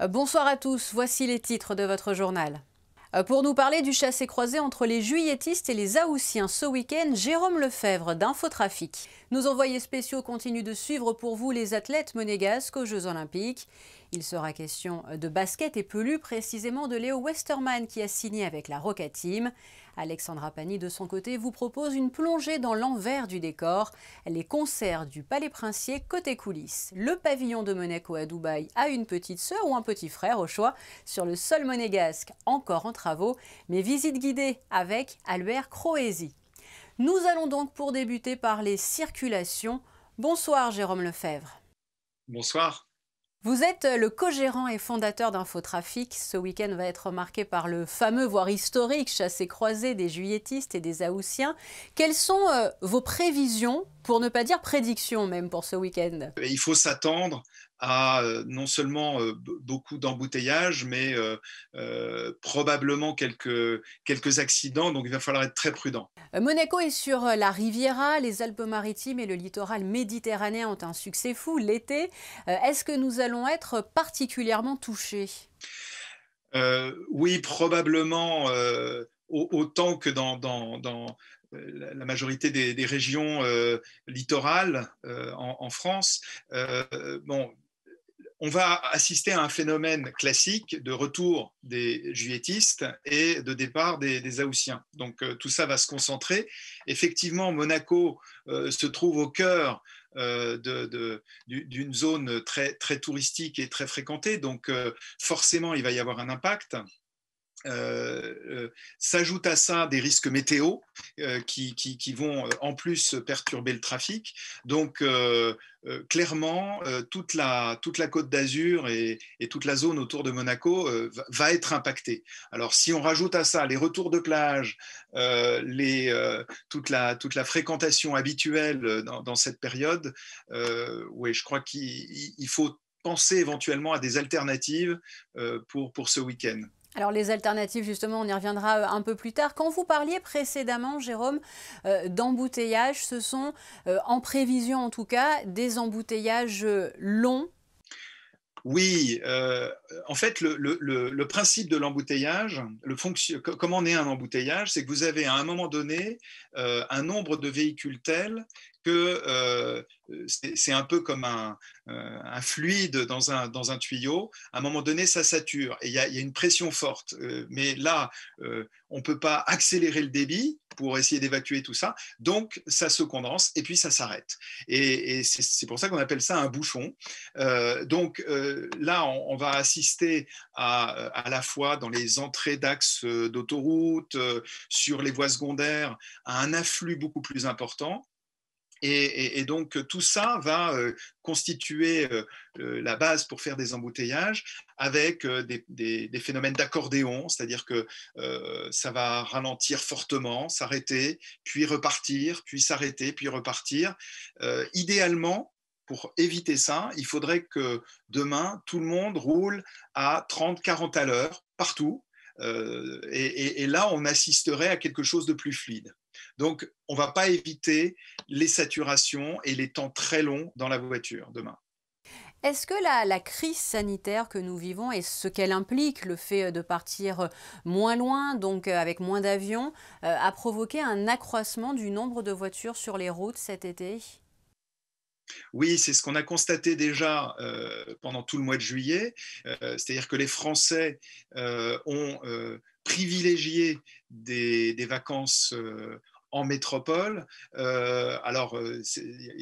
Bonsoir à tous, voici les titres de votre journal. Pour nous parler du chassé-croisé entre les juilletistes et les Haussiens ce week-end, Jérôme Lefebvre d'Infotrafic. Nos envoyés spéciaux continuent de suivre pour vous les athlètes monégasques aux Jeux Olympiques. Il sera question de basket et plus précisément de Léo Westermann qui a signé avec la Roca Team. Alexandra Pagny, de son côté, vous propose une plongée dans l'envers du décor. Les concerts du Palais Princier côté coulisses. Le pavillon de Monaco à Dubaï a une petite sœur ou un petit frère au choix sur le sol monégasque, encore en travaux, mais visite guidée avec Albert Croesi. Nous allons donc pour débuter par les circulations. Bonsoir Jérôme Lefebvre. Bonsoir. Vous êtes le co-gérant et fondateur d'Infotrafic. Ce week-end va être marqué par le fameux, voire historique, chassé-croisé des juilletistes et des Haussiens. Quelles sont vos prévisions, pour ne pas dire prédictions même, pour ce week-end? Il faut s'attendre à non seulement beaucoup d'embouteillages, mais probablement quelques accidents, donc il va falloir être très prudent. Monaco est sur la Riviera, les Alpes-Maritimes et le littoral méditerranéen ont un succès fou l'été. Est-ce que nous allons être particulièrement touchés? Oui, probablement autant que dans la majorité des régions littorales en France. Bon, on va assister à un phénomène classique de retour des juilletistes et de départ des Haussiens. Donc tout ça va se concentrer. Effectivement, Monaco se trouve au cœur d'une zone très touristique et très fréquentée. Donc forcément, il va y avoir un impact. S'ajoute à ça des risques météo qui vont en plus perturber le trafic. Donc, clairement, toute la Côte d'Azur et toute la zone autour de Monaco va être impactée. Alors, si on rajoute à ça les retours de plage, toute la fréquentation habituelle dans cette période, oui, je crois qu'il faut penser éventuellement à des alternatives pour ce week-end. Alors les alternatives, justement, on y reviendra un peu plus tard. Quand vous parliez précédemment, Jérôme, d'embouteillages, ce sont, en prévision en tout cas, des embouteillages longs. Oui, en fait, le principe de l'embouteillage, comment naît un embouteillage, c'est que vous avez à un moment donné un nombre de véhicules tel que c'est un peu comme un fluide dans un tuyau. À un moment donné, ça sature et il y a une pression forte. Mais là, on ne peut pas accélérer le débit pour essayer d'évacuer tout ça. Donc, ça se condense et puis ça s'arrête. Et c'est pour ça qu'on appelle ça un bouchon. Donc là, on va assister à la fois dans les entrées d'axes d'autoroute, sur les voies secondaires, à un afflux beaucoup plus important. Et donc tout ça va constituer la base pour faire des embouteillages avec des phénomènes d'accordéon, c'est-à-dire que ça va ralentir fortement, s'arrêter, puis repartir, puis s'arrêter, puis repartir. Idéalement, pour éviter ça, il faudrait que demain, tout le monde roule à 30-40 à l'heure, partout. Et là, on assisterait à quelque chose de plus fluide. Donc, on ne va pas éviter les saturations et les temps très longs dans la voiture demain. Est-ce que la crise sanitaire que nous vivons et ce qu'elle implique, le fait de partir moins loin, donc avec moins d'avions, a provoqué un accroissement du nombre de voitures sur les routes cet été? Oui, c'est ce qu'on a constaté déjà pendant tout le mois de juillet, c'est-à-dire que les Français ont privilégié des vacances en métropole. Alors,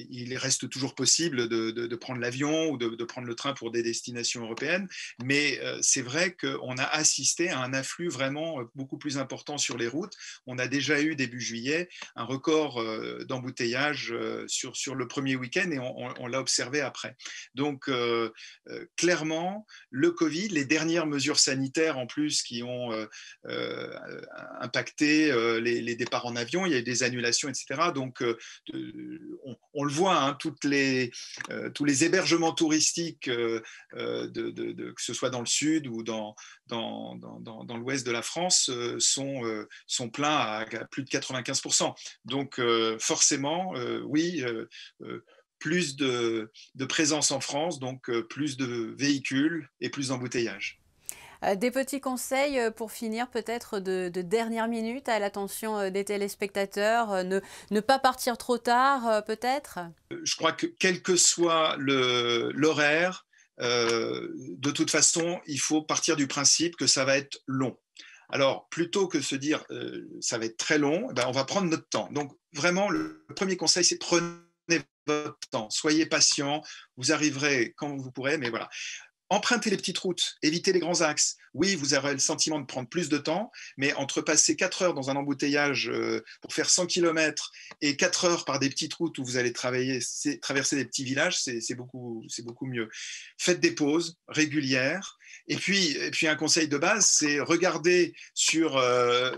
il reste toujours possible de prendre l'avion ou de prendre le train pour des destinations européennes, mais c'est vrai qu'on a assisté à un afflux vraiment beaucoup plus important sur les routes. On a déjà eu début juillet un record d'embouteillage sur le premier week-end et on l'a observé après. Donc, clairement, le Covid, les dernières mesures sanitaires en plus qui ont impacté les départs en avion, il y a eu des annulations, etc. Donc, on le voit, hein, tous les hébergements touristiques, que ce soit dans le sud ou dans l'ouest de la France, sont pleins à plus de 95%. Donc, forcément, oui, plus de présence en France, donc plus de véhicules et plus d'embouteillages. Des petits conseils pour finir peut-être de dernière minute à l'attention des téléspectateurs, ne pas partir trop tard peut-être? Je crois que quel que soit l'horaire, de toute façon, il faut partir du principe que ça va être long. Alors, plutôt que se dire ça va être très long, ben, on va prendre notre temps. Donc, vraiment, le premier conseil, c'est prenez votre temps. Soyez patient, vous arriverez quand vous pourrez, mais voilà. Empruntez les petites routes, évitez les grands axes. Oui, vous aurez le sentiment de prendre plus de temps, mais entre passer 4 heures dans un embouteillage pour faire 100 km et 4 heures par des petites routes où vous allez traverser des petits villages, c'est beaucoup mieux. Faites des pauses régulières. Et puis un conseil de base, c'est regarder sur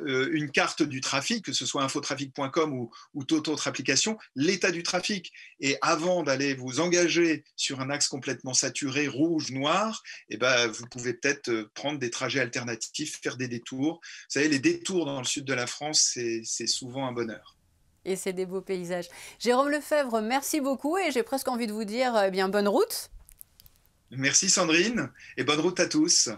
une carte du trafic, que ce soit infotrafic.com ou toute autre application, l'état du trafic. Et avant d'aller vous engager sur un axe complètement saturé, rouge, noir, eh ben, vous pouvez peut-être prendre des trajets alternatifs, faire des détours. Vous savez, les détours dans le sud de la France, c'est souvent un bonheur. Et c'est des beaux paysages. Jérôme Lefebvre, merci beaucoup et j'ai presque envie de vous dire eh bien bonne route. Merci Sandrine et bonne route à tous.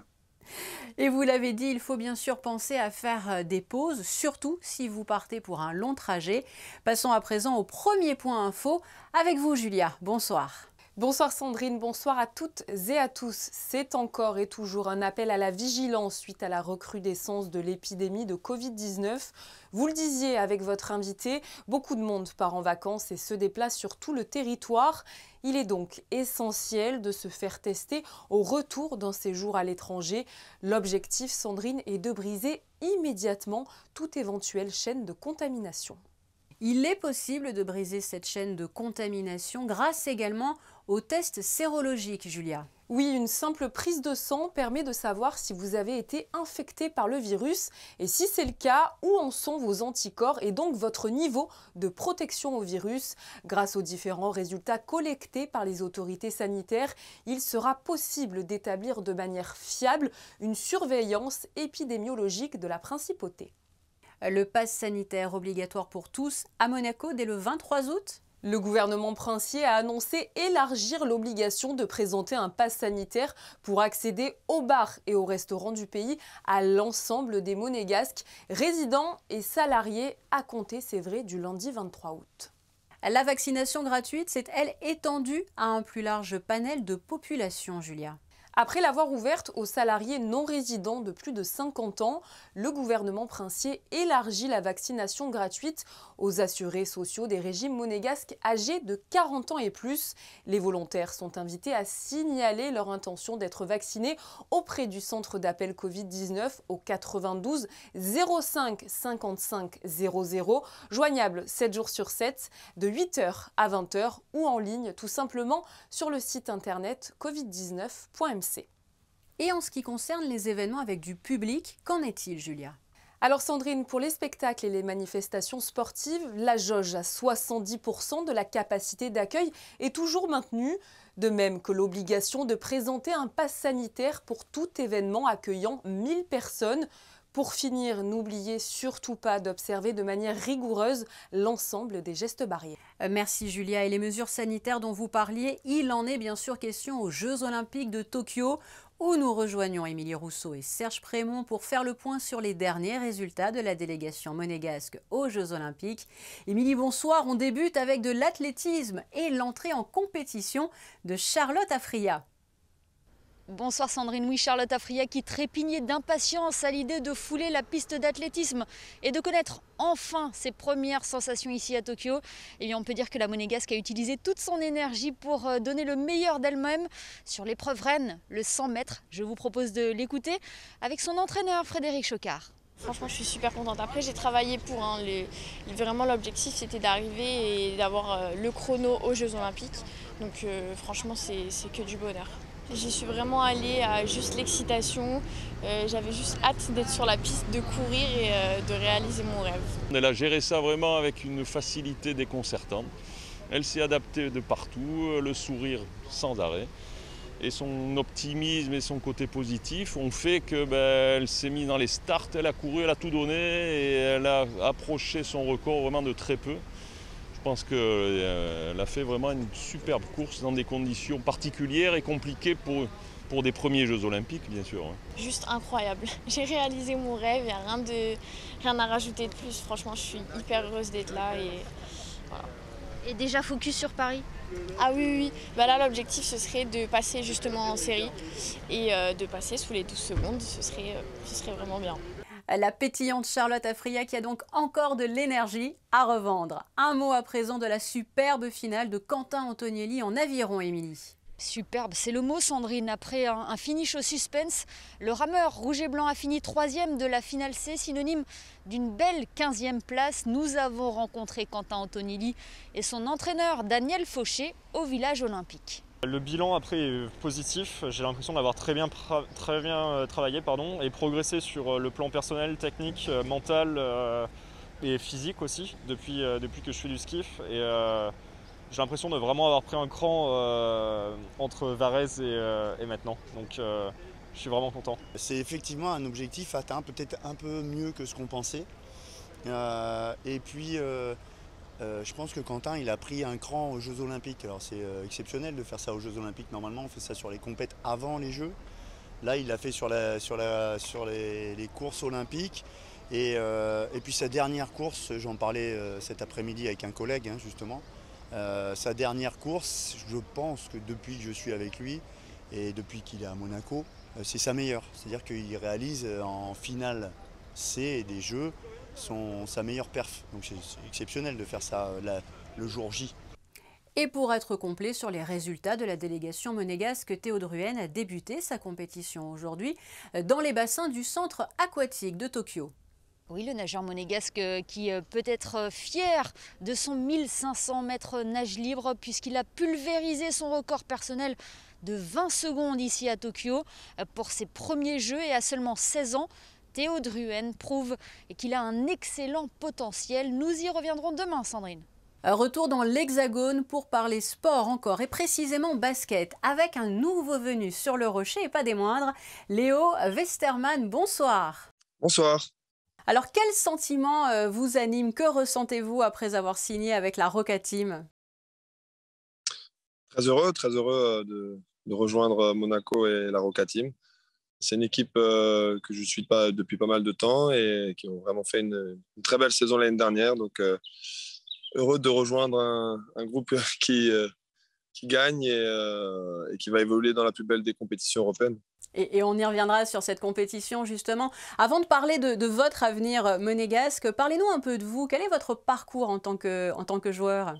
Et vous l'avez dit, il faut bien sûr penser à faire des pauses, surtout si vous partez pour un long trajet. Passons à présent au premier point info avec vous Julia. Bonsoir. Bonsoir Sandrine, bonsoir à toutes et à tous. C'est encore et toujours un appel à la vigilance suite à la recrudescence de l'épidémie de Covid-19. Vous le disiez avec votre invité, beaucoup de monde part en vacances et se déplace sur tout le territoire. Il est donc essentiel de se faire tester au retour d'un séjour à l'étranger. L'objectif, Sandrine, est de briser immédiatement toute éventuelle chaîne de contamination. Il est possible de briser cette chaîne de contamination grâce également aux tests sérologiques, Julia. Oui, une simple prise de sang permet de savoir si vous avez été infecté par le virus et si c'est le cas, où en sont vos anticorps et donc votre niveau de protection au virus. Grâce aux différents résultats collectés par les autorités sanitaires, il sera possible d'établir de manière fiable une surveillance épidémiologique de la principauté. Le pass sanitaire obligatoire pour tous à Monaco dès le 23 août. Le gouvernement princier a annoncé élargir l'obligation de présenter un pass sanitaire pour accéder aux bars et aux restaurants du pays à l'ensemble des Monégasques, résidents et salariés, à compter, c'est vrai, du lundi 23 août. La vaccination gratuite s'est, elle, étendue à un plus large panel de population, Julia. Après l'avoir ouverte aux salariés non résidents de plus de 50 ans, le gouvernement princier élargit la vaccination gratuite aux assurés sociaux des régimes monégasques âgés de 40 ans et plus. Les volontaires sont invités à signaler leur intention d'être vaccinés auprès du centre d'appel Covid-19 au 92 05 55 00, joignable 7 jours sur 7, de 8h à 20h ou en ligne tout simplement sur le site internet covid19.mc. Et en ce qui concerne les événements avec du public, qu'en est-il, Julia ? Alors Sandrine, pour les spectacles et les manifestations sportives, la jauge à 70% de la capacité d'accueil est toujours maintenue, de même que l'obligation de présenter un pass sanitaire pour tout événement accueillant 1000 personnes. Pour finir, n'oubliez surtout pas d'observer de manière rigoureuse l'ensemble des gestes barrières. Merci Julia. Et les mesures sanitaires dont vous parliez, il en est bien sûr question aux Jeux Olympiques de Tokyo, où nous rejoignons Émilie Rousseau et Serge Prémont pour faire le point sur les derniers résultats de la délégation monégasque aux Jeux Olympiques. Émilie, bonsoir. On débute avec de l'athlétisme et l'entrée en compétition de Charlotte Afriya. Bonsoir Sandrine, oui, Charlotte Afriya qui trépignait d'impatience à l'idée de fouler la piste d'athlétisme et de connaître enfin ses premières sensations ici à Tokyo. Et bien on peut dire que la Monégasque a utilisé toute son énergie pour donner le meilleur d'elle-même sur l'épreuve reine, le 100 mètres. Je vous propose de l'écouter avec son entraîneur Frédéric Chocard. Franchement, je suis super contente. Après, j'ai travaillé pour. Vraiment, l'objectif, c'était d'arriver et d'avoir le chrono aux Jeux Olympiques. Donc franchement, c'est que du bonheur. J'y suis vraiment allée à juste l'excitation. J'avais juste hâte d'être sur la piste, de courir et de réaliser mon rêve. Elle a géré ça vraiment avec une facilité déconcertante. Elle s'est adaptée de partout, le sourire sans arrêt. Et son optimisme et son côté positif ont fait qu'elle s'est mise dans les starts, elle a couru, elle a tout donné et elle a approché son record vraiment de très peu. Je pense qu'elle a fait vraiment une superbe course dans des conditions particulières et compliquées pour des premiers Jeux Olympiques, bien sûr. Juste incroyable. J'ai réalisé mon rêve, il n'y a rien à rajouter de plus. Franchement, je suis hyper heureuse d'être là. Et voilà. Et déjà focus sur Paris? Ah oui, oui. Bah là, l'objectif, ce serait de passer justement en série et de passer sous les 12 secondes. Ce serait vraiment bien. La pétillante Charlotte Afriya qui a donc encore de l'énergie à revendre. Un mot à présent de la superbe finale de Quentin Antonielli en aviron, Émilie. Superbe, c'est le mot, Sandrine. Après un finish au suspense, le rameur rouge et blanc a fini 3e de la finale C, synonyme d'une belle 15e place. Nous avons rencontré Quentin Antonielli et son entraîneur Daniel Fauché au village olympique. Le bilan après est positif, j'ai l'impression d'avoir très bien travaillé et progressé sur le plan personnel, technique, mental et physique aussi depuis que je fais du skiff. J'ai l'impression de vraiment avoir pris un cran entre Varèse et maintenant, donc je suis vraiment content. C'est effectivement un objectif atteint, peut-être un peu mieux que ce qu'on pensait. Je pense que Quentin il a pris un cran aux Jeux Olympiques. Alors c'est exceptionnel de faire ça aux Jeux Olympiques, normalement on fait ça sur les compètes avant les Jeux. Là il l'a fait sur les courses olympiques. Et puis sa dernière course, j'en parlais cet après-midi avec un collègue justement. Sa dernière course, je pense que depuis que je suis avec lui et depuis qu'il est à Monaco, c'est sa meilleure. C'est-à-dire qu'il réalise en finale C des Jeux sa meilleure perf. Donc c'est exceptionnel de faire ça le jour J. Et pour être complet sur les résultats de la délégation monégasque, Théo Druhen a débuté sa compétition aujourd'hui dans les bassins du centre aquatique de Tokyo. Oui, le nageur monégasque qui peut être fier de son 1500 mètres nage libre puisqu'il a pulvérisé son record personnel de 20 secondes ici à Tokyo pour ses premiers Jeux et à seulement 16 ans. Théo Druhen prouve qu'il a un excellent potentiel. Nous y reviendrons demain, Sandrine. Retour dans l'Hexagone pour parler sport encore et précisément basket avec un nouveau venu sur le rocher et pas des moindres, Léo Westermann. Bonsoir. Bonsoir. Alors quel sentiment vous anime? Que ressentez-vous après avoir signé avec la Roca Team? Très heureux de rejoindre Monaco et la Roca Team. C'est une équipe que je suis depuis pas mal de temps et qui ont vraiment fait une très belle saison l'année dernière. Donc heureux de rejoindre un groupe qui gagne et qui va évoluer dans la plus belle des compétitions européennes. Et on y reviendra sur cette compétition justement. Avant de parler de votre avenir monégasque, parlez-nous un peu de vous. Quel est votre parcours en tant que joueur?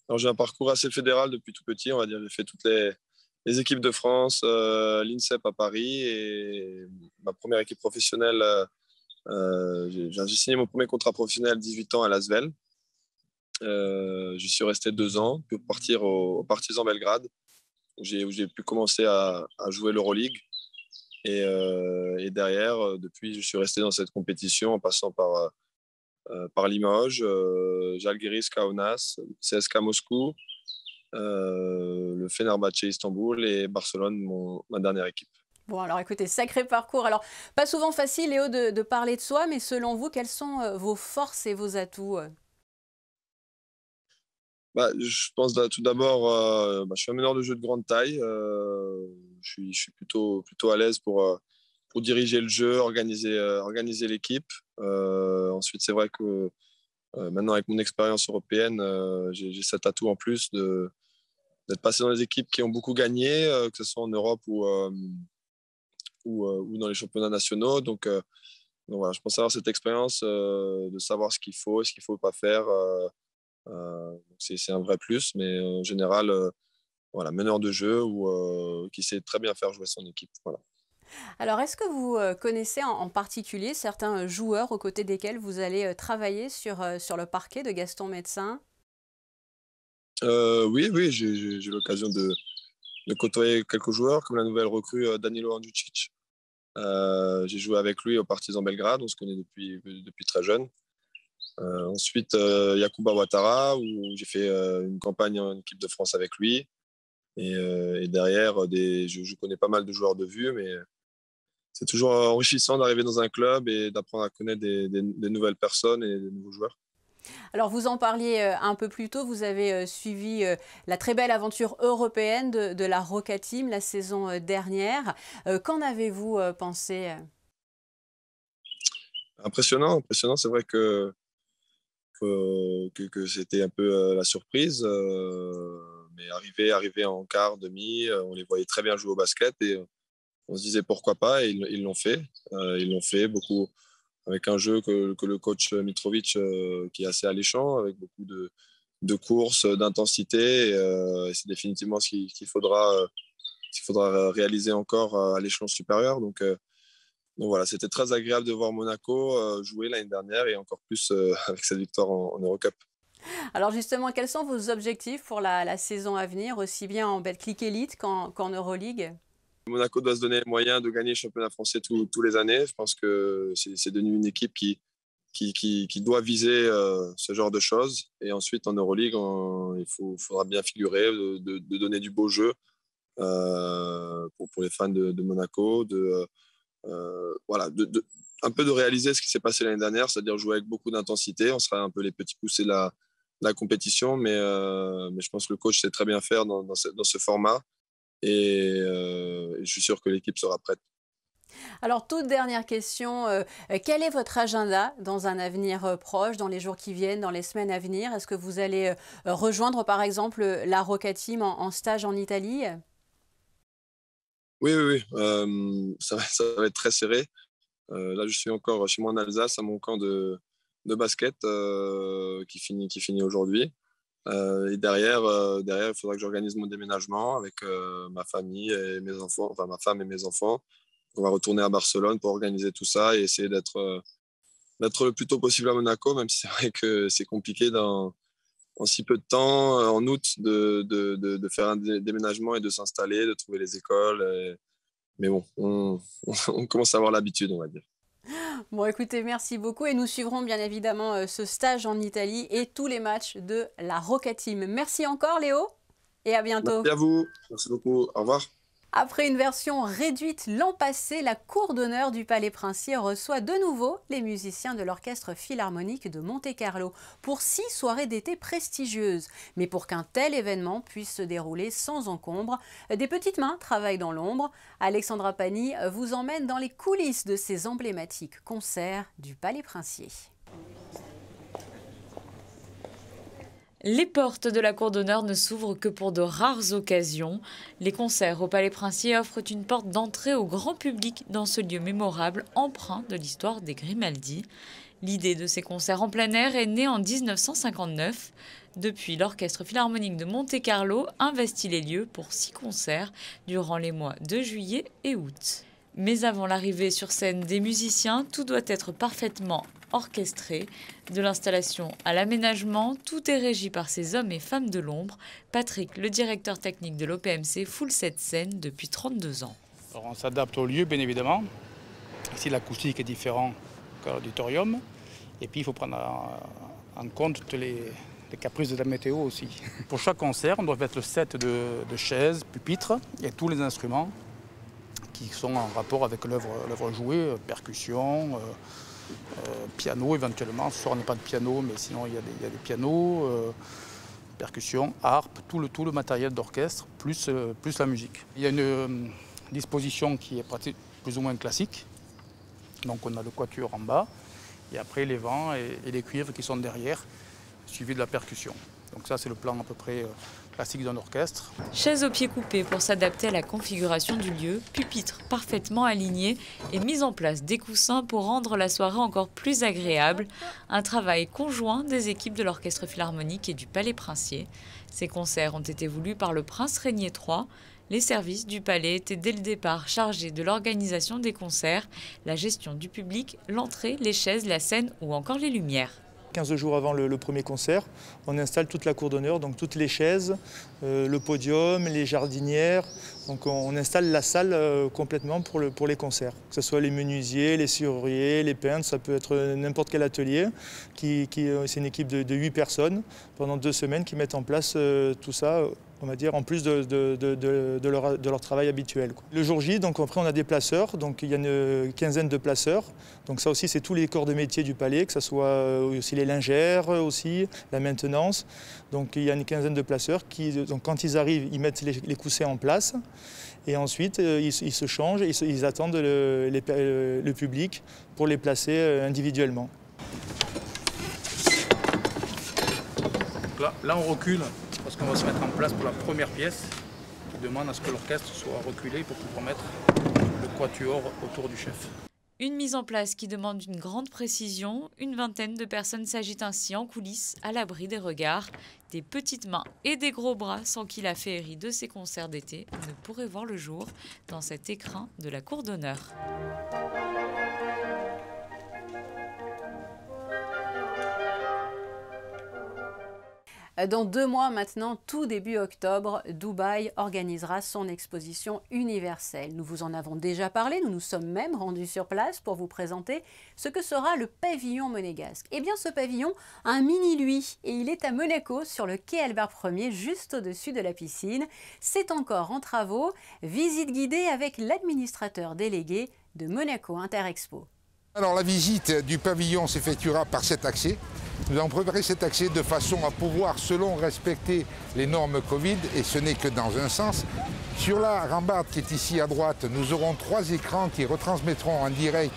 Alors, j'ai un parcours assez fédéral depuis tout petit, on va dire. J'ai fait toutes les équipes de France, l'INSEP à Paris et ma première équipe professionnelle. J'ai signé mon premier contrat professionnel à 18 ans à l'Asvel. J'y suis resté 2 ans pour partir au Partizan Belgrade où j'ai pu commencer à jouer l'Euroleague. Et derrière, depuis, je suis resté dans cette compétition en passant par Limoges, Žalgiris Kaunas, CSKA Moscou, le Fenerbahçe Istanbul et Barcelone, ma dernière équipe. Bon, alors écoutez, sacré parcours. Alors, pas souvent facile, Léo, de parler de soi, mais selon vous, quelles sont vos forces et vos atouts? Je pense tout d'abord, je suis un meneur de jeu de grande taille. Je suis plutôt à l'aise pour diriger le jeu, organiser l'équipe. Ensuite, c'est vrai que maintenant, avec mon expérience européenne, j'ai cet atout en plus d'être passé dans des équipes qui ont beaucoup gagné, que ce soit en Europe ou dans les championnats nationaux. Donc voilà, je pense avoir cette expérience de savoir ce qu'il faut pas faire. C'est un vrai plus, mais en général, voilà, meneur de jeu qui sait très bien faire jouer son équipe. Voilà. Alors, est-ce que vous connaissez en particulier certains joueurs aux côtés desquels vous allez travailler sur le parquet de Gaston Médecin? Oui, j'ai l'occasion de côtoyer quelques joueurs, comme la nouvelle recrue Danilo Andjucic. J'ai joué avec lui au Partizan Belgrade, on se connaît depuis très jeune. Ensuite, Yacouba Ouattara, où j'ai fait une campagne en équipe de France avec lui. Et derrière, je connais pas mal de joueurs de vue, mais c'est toujours enrichissant d'arriver dans un club et d'apprendre à connaître des nouvelles personnes et des nouveaux joueurs. Alors vous en parliez un peu plus tôt, vous avez suivi la très belle aventure européenne de la Roca Team la saison dernière. Qu'en avez-vous pensé? Impressionnant, impressionnant. C'est vrai que c'était un peu la surprise. Mais arrivé en quart, demi, on les voyait très bien jouer au basket et on se disait pourquoi pas, et ils l'ont fait. Ils l'ont fait beaucoup avec un jeu que le coach Mitrovic, qui est assez alléchant, avec beaucoup de courses, d'intensité. Et c'est définitivement ce qu'il faudra réaliser encore à l'échelon supérieur. Donc voilà, c'était très agréable de voir Monaco jouer l'année dernière et encore plus avec cette victoire en Eurocup. Alors justement, quels sont vos objectifs pour la saison à venir, aussi bien en Betclic Elite qu'en Euroleague? Monaco doit se donner les moyens de gagner le championnat français tous les années. Je pense que c'est devenu une équipe qui doit viser ce genre de choses. Et ensuite, en Euroleague, faudra bien figurer, de donner du beau jeu pour les fans de Monaco, voilà, un peu de réaliser ce qui s'est passé l'année dernière, c'est-à-dire jouer avec beaucoup d'intensité. On sera un peu les petits poussés de la compétition, mais je pense que le coach sait très bien faire dans ce format. Et je suis sûr que l'équipe sera prête. Alors, toute dernière question, quel est votre agenda dans un avenir proche, dans les jours qui viennent, dans les semaines à venir? Est-ce que vous allez rejoindre par exemple la Roca Team en stage en Italie? Oui. Ça va être très serré. Là, je suis encore chez moi en Alsace, à mon camp de basket qui finit aujourd'hui. Et derrière, il faudra que j'organise mon déménagement avec ma famille et mes enfants, enfin ma femme et mes enfants. On va retourner à Barcelone pour organiser tout ça et essayer d'être le plus tôt possible à Monaco, même si c'est vrai que c'est compliqué en si peu de temps, en août, de faire un déménagement et de s'installer, de trouver les écoles. Mais bon, on commence à avoir l'habitude, on va dire. Bon, écoutez, merci beaucoup et nous suivrons bien évidemment ce stage en Italie et tous les matchs de la Roca Team. Merci encore Léo et à bientôt. Merci à vous, merci beaucoup, au revoir. Après une version réduite l'an passé, la cour d'honneur du Palais Princier reçoit de nouveau les musiciens de l'Orchestre Philharmonique de Monte-Carlo pour 6 soirées d'été prestigieuses. Mais pour qu'un tel événement puisse se dérouler sans encombre, des petites mains travaillent dans l'ombre. Alexandra Pani vous emmène dans les coulisses de ces emblématiques concerts du Palais Princier. Les portes de la cour d'honneur ne s'ouvrent que pour de rares occasions. Les concerts au Palais Princier offrent une porte d'entrée au grand public dans ce lieu mémorable empreint de l'histoire des Grimaldi. L'idée de ces concerts en plein air est née en 1959. Depuis, l'Orchestre Philharmonique de Monte-Carlo investit les lieux pour 6 concerts durant les mois de juillet et août. Mais avant l'arrivée sur scène des musiciens, tout doit être parfaitement orchestré. De l'installation à l'aménagement, tout est régi par ces hommes et femmes de l'ombre. Patrick, le directeur technique de l'OPMC, foule cette scène depuis 32 ans. Alors on s'adapte au lieu, bien évidemment. Ici, l'acoustique est différente qu'à l'auditorium. Et puis, il faut prendre en compte les caprices de la météo aussi. Pour chaque concert, on doit mettre le set de chaises, pupitres et tous les instruments qui sont en rapport avec l'œuvre jouée, percussion, piano éventuellement. Ce soir on n'a pas de piano, mais sinon il y a des pianos, percussion, harpe, tout le matériel d'orchestre, plus la musique. Il y a une disposition qui est plus ou moins classique. Donc on a le quatuor en bas, et après les vents et les cuivres qui sont derrière, suivi de la percussion. Donc ça c'est le plan à peu près classique d'un orchestre. Chaises au pied coupé pour s'adapter à la configuration du lieu, pupitres parfaitement alignés et mise en place des coussins pour rendre la soirée encore plus agréable. Un travail conjoint des équipes de l'Orchestre Philharmonique et du Palais Princier. Ces concerts ont été voulus par le prince Régnier III. Les services du palais étaient dès le départ chargés de l'organisation des concerts, la gestion du public, l'entrée, les chaises, la scène ou encore les lumières. 15 jours avant le premier concert, on installe toute la cour d'honneur, donc toutes les chaises, le podium, les jardinières. Donc on installe la salle complètement pour les concerts. Que ce soit les menuisiers, les serruriers, les peintres, ça peut être n'importe quel atelier. C'est une équipe de 8 personnes pendant 2 semaines qui mettent en place tout ça on va dire, en plus de leur travail habituel, quoi. Le jour J, donc après on a des placeurs, donc il y a une quinzaine de placeurs. Donc ça aussi c'est tous les corps de métier du palais, que ce soit aussi les lingères, aussi la maintenance. Donc il y a une quinzaine de placeurs qui, donc, quand ils arrivent, ils mettent les coussins en place. Et ensuite, ils se changent et ils attendent le public pour les placer individuellement. Là, on recule parce qu'on va se mettre en place pour la première pièce qui demande à ce que l'orchestre soit reculé pour pouvoir mettre le quatuor autour du chef. Une mise en place qui demande une grande précision. Une vingtaine de personnes s'agitent ainsi en coulisses, à l'abri des regards, des petites mains et des gros bras, sans qui la féerie de ces concerts d'été ne pourrait voir le jour dans cet écrin de la cour d'honneur. Dans 2 mois maintenant, tout début octobre, Dubaï organisera son exposition universelle. Nous vous en avons déjà parlé, nous nous sommes même rendus sur place pour vous présenter ce que sera le pavillon monégasque. Eh bien ce pavillon a un mini-lui et il est à Monaco sur le quai Albert Ier, juste au-dessus de la piscine. C'est encore en travaux, visite guidée avec l'administrateur délégué de Monaco Interexpo. Alors la visite du pavillon s'effectuera par cet accès. Nous avons préparé cet accès de façon à pouvoir, selon respecter les normes Covid, et ce n'est que dans un sens. Sur la rambarde qui est ici à droite, nous aurons 3 écrans qui retransmettront en direct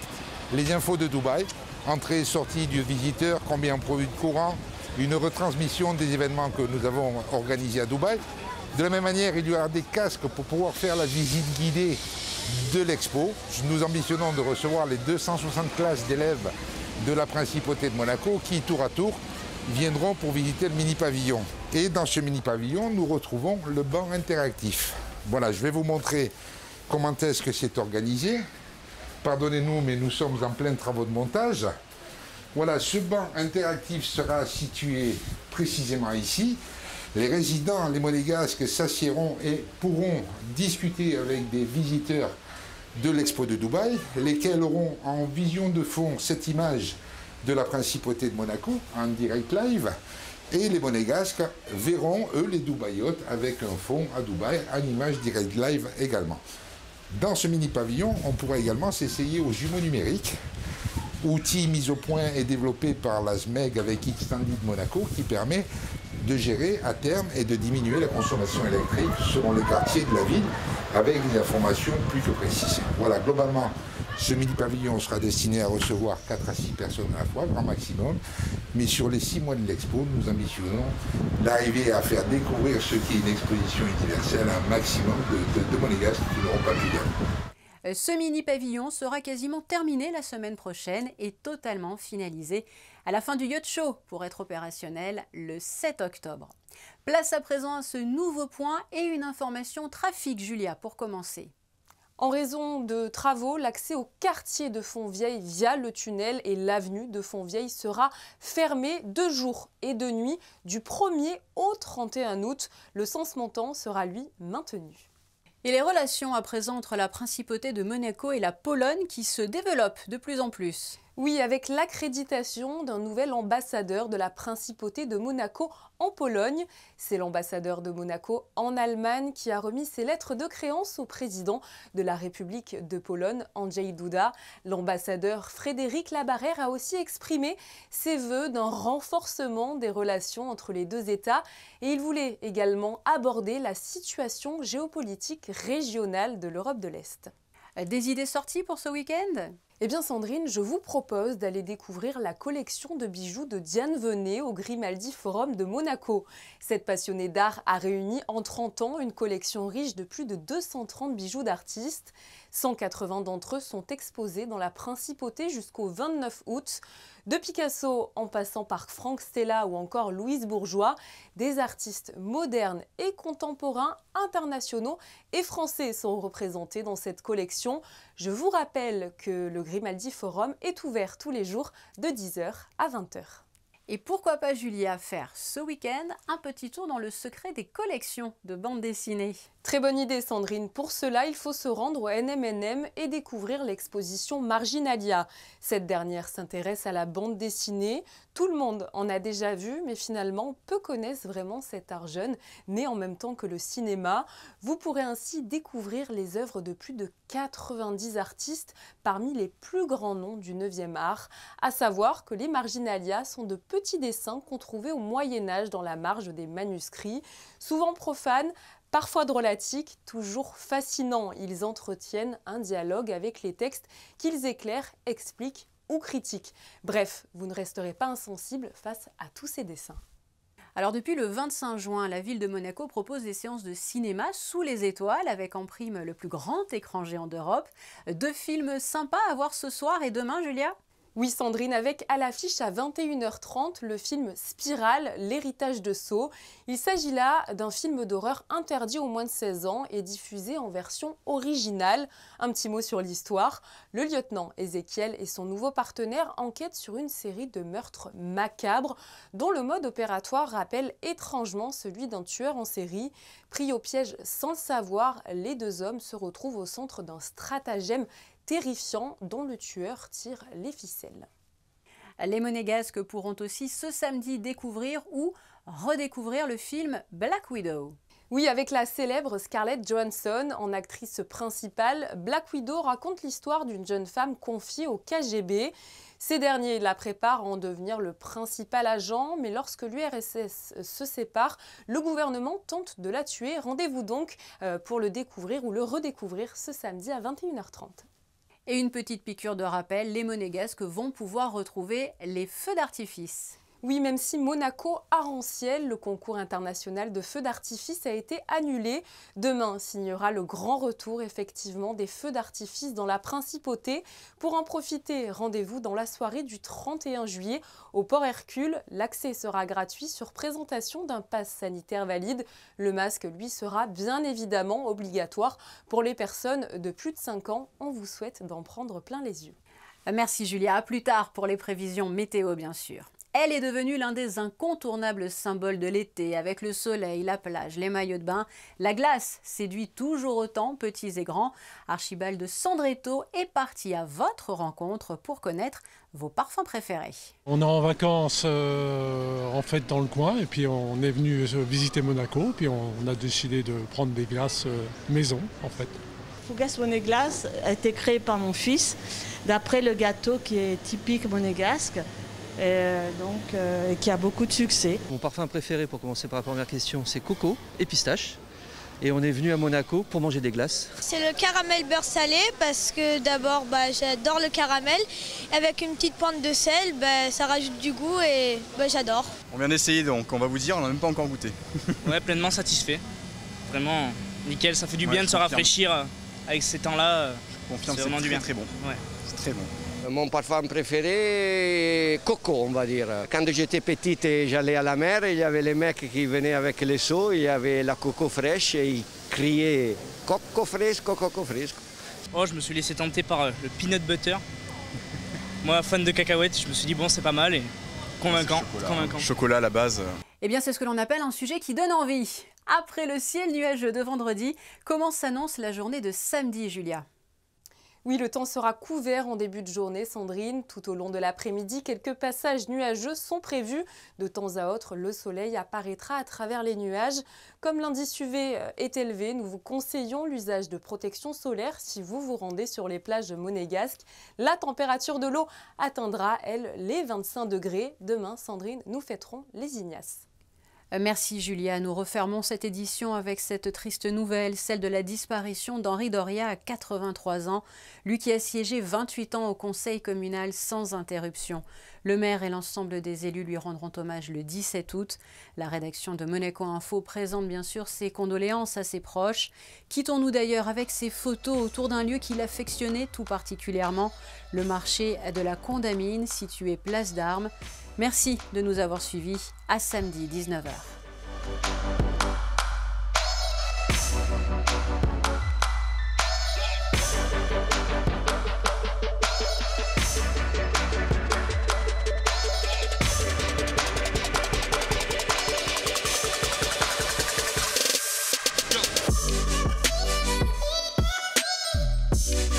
les infos de Dubaï, entrée et sortie du visiteur, combien produit de courant, une retransmission des événements que nous avons organisés à Dubaï. De la même manière, il y aura des casques pour pouvoir faire la visite guidée de l'expo. Nous ambitionnons de recevoir les 260 classes d'élèves de la Principauté de Monaco qui, tour à tour, viendront pour visiter le mini-pavillon. Et dans ce mini-pavillon, nous retrouvons le banc interactif. Voilà, je vais vous montrer comment est-ce que c'est organisé. Pardonnez-nous, mais nous sommes en plein travaux de montage. Voilà, ce banc interactif sera situé précisément ici. Les résidents, les monégasques, s'assiéront et pourront discuter avec des visiteurs de l'Expo de Dubaï, lesquels auront en vision de fond cette image de la Principauté de Monaco en direct live. Et les monégasques verront, eux, les Dubaïotes avec un fond à Dubaï, en image direct live également. Dans ce mini-pavillon, on pourra également s'essayer aux jumeaux numériques, outil mis au point et développé par la SMEG avec Xtended Monaco, qui permet de gérer à terme et de diminuer la consommation électrique selon les quartiers de la ville avec des informations plus que précises. Voilà, globalement, ce mini-pavillon sera destiné à recevoir 4 à 6 personnes à la fois, grand maximum. Mais sur les 6 mois de l'expo, nous ambitionnons d'arriver à faire découvrir ce qui est une exposition universelle à un maximum de monégasques qui n'auront pas pu gagner. Ce mini-pavillon sera quasiment terminé la semaine prochaine et totalement finalisé à la fin du Yacht Show pour être opérationnel le 7 octobre. Place à présent à ce nouveau point et une information trafic, Julia, pour commencer. En raison de travaux, l'accès au quartier de Fontvieille via le tunnel et l'avenue de Fontvieille sera fermé 2 jours et 2 nuits du 1er au 31 août. Le sens montant sera lui maintenu. Et les relations à présent entre la Principauté de Monaco et la Pologne qui se développent de plus en plus. Oui, avec l'accréditation d'un nouvel ambassadeur de la Principauté de Monaco en Pologne. C'est l'ambassadeur de Monaco en Allemagne qui a remis ses lettres de créance au président de la République de Pologne, Andrzej Duda. L'ambassadeur Frédéric Labarrère a aussi exprimé ses vœux d'un renforcement des relations entre les 2 États et il voulait également aborder la situation géopolitique régionale de l'Europe de l'Est. Des idées sorties pour ce week-end ? Eh bien Sandrine, je vous propose d'aller découvrir la collection de bijoux de Diane Venet au Grimaldi Forum de Monaco. Cette passionnée d'art a réuni en 30 ans une collection riche de plus de 230 bijoux d'artistes. 180 d'entre eux sont exposés dans la Principauté jusqu'au 29 août. De Picasso en passant par Franck Stella ou encore Louise Bourgeois, des artistes modernes et contemporains, internationaux et français sont représentés dans cette collection. Je vous rappelle que le Grimaldi Forum est ouvert tous les jours de 10h à 20h. Et pourquoi pas, Julia, faire ce week-end un petit tour dans le secret des collections de bandes dessinées ? Très bonne idée Sandrine. Pour cela, il faut se rendre au NMNM et découvrir l'exposition Marginalia. Cette dernière s'intéresse à la bande dessinée. Tout le monde en a déjà vu, mais finalement, peu connaissent vraiment cet art jeune, né en même temps que le cinéma. Vous pourrez ainsi découvrir les œuvres de plus de 90 artistes parmi les plus grands noms du 9e art. À savoir que les Marginalia sont de petits dessins qu'on trouvait au Moyen-Âge dans la marge des manuscrits, souvent profanes, parfois drôlatiques, toujours fascinants. Ils entretiennent un dialogue avec les textes qu'ils éclairent, expliquent ou critiquent. Bref, vous ne resterez pas insensible face à tous ces dessins. Alors depuis le 25 juin, la ville de Monaco propose des séances de cinéma sous les étoiles avec en prime le plus grand écran géant d'Europe. 2 films sympas à voir ce soir et demain, Julia ? Oui Sandrine, avec à l'affiche à 21h30 le film Spirale, l'héritage de Sceaux. Il s'agit là d'un film d'horreur interdit aux moins de 16 ans et diffusé en version originale. Un petit mot sur l'histoire. Le lieutenant Ézéchiel et son nouveau partenaire enquêtent sur une série de meurtres macabres dont le mode opératoire rappelle étrangement celui d'un tueur en série. Pris au piège sans le savoir, les 2 hommes se retrouvent au centre d'un stratagème terrifiant dont le tueur tire les ficelles. Les Monégasques pourront aussi ce samedi découvrir ou redécouvrir le film Black Widow. Oui, avec la célèbre Scarlett Johansson en actrice principale, Black Widow raconte l'histoire d'une jeune femme confiée au KGB. Ces derniers la préparent à en devenir le principal agent, mais lorsque l'URSS se sépare, le gouvernement tente de la tuer. Rendez-vous donc pour le découvrir ou le redécouvrir ce samedi à 21h30. Et une petite piqûre de rappel, les Monégasques vont pouvoir retrouver les feux d'artifice. Oui, même si Monaco Arc-en-Ciel, le concours international de feux d'artifice, a été annulé. Demain signera le grand retour effectivement des feux d'artifice dans la Principauté. Pour en profiter, rendez-vous dans la soirée du 31 juillet au Port Hercule. L'accès sera gratuit sur présentation d'un pass sanitaire valide. Le masque, lui, sera bien évidemment obligatoire pour les personnes de plus de 5 ans. On vous souhaite d'en prendre plein les yeux. Merci Julia, à plus tard pour les prévisions météo bien sûr. Elle est devenue l'un des incontournables symboles de l'été, avec le soleil, la plage, les maillots de bain. La glace séduit toujours autant, petits et grands. Archibald Sandretto est parti à votre rencontre pour connaître vos parfums préférés. On est en vacances en fait dans le coin et puis on est venu visiter Monaco, puis on a décidé de prendre des glaces maison en fait. Fougas Monégasque a été créé par mon fils d'après le gâteau qui est typique monégasque. Qui a beaucoup de succès. Mon parfum préféré, pour commencer par la première question, c'est coco et pistache. Et on est venu à Monaco pour manger des glaces. C'est le caramel beurre salé parce que d'abord j'adore le caramel. Avec une petite pointe de sel, ça rajoute du goût et j'adore. On vient d'essayer donc on va vous dire, on n'a même pas encore goûté. Ouais, pleinement satisfait. Vraiment nickel, ça fait du bien de se rafraîchir avec ces temps-là. Je confirme, c'est vraiment du bien. Très bon. Ouais. C'est très bon. Mon parfum préféré, coco, on va dire. Quand j'étais petite et j'allais à la mer, il y avait les mecs qui venaient avec les seaux, il y avait la coco fraîche et ils criaient coco fresco, coco fresco. Oh, je me suis laissé tenter par le peanut butter. Moi, fan de cacahuètes, je me suis dit bon, c'est pas mal et convaincant. Chocolat à la base. Eh bien, c'est ce que l'on appelle un sujet qui donne envie. Après le ciel nuageux de vendredi, comment s'annonce la journée de samedi, Julia ? Oui, le temps sera couvert en début de journée, Sandrine. Tout au long de l'après-midi, quelques passages nuageux sont prévus. De temps à autre, le soleil apparaîtra à travers les nuages. Comme l'indice UV est élevé, nous vous conseillons l'usage de protection solaire si vous vous rendez sur les plages monégasques. La température de l'eau atteindra, elle, les 25 degrés. Demain, Sandrine, nous fêterons les Ignaces. Merci Julia, nous refermons cette édition avec cette triste nouvelle, celle de la disparition d'Henri Doria à 83 ans, lui qui a siégé 28 ans au conseil communal sans interruption. Le maire et l'ensemble des élus lui rendront hommage le 17 août. La rédaction de Monaco Info présente bien sûr ses condoléances à ses proches. Quittons-nous d'ailleurs avec ces photos autour d'un lieu qu'il affectionnait tout particulièrement, le marché de la Condamine situé place d'Armes. Merci de nous avoir suivis. À samedi 19h. Bye.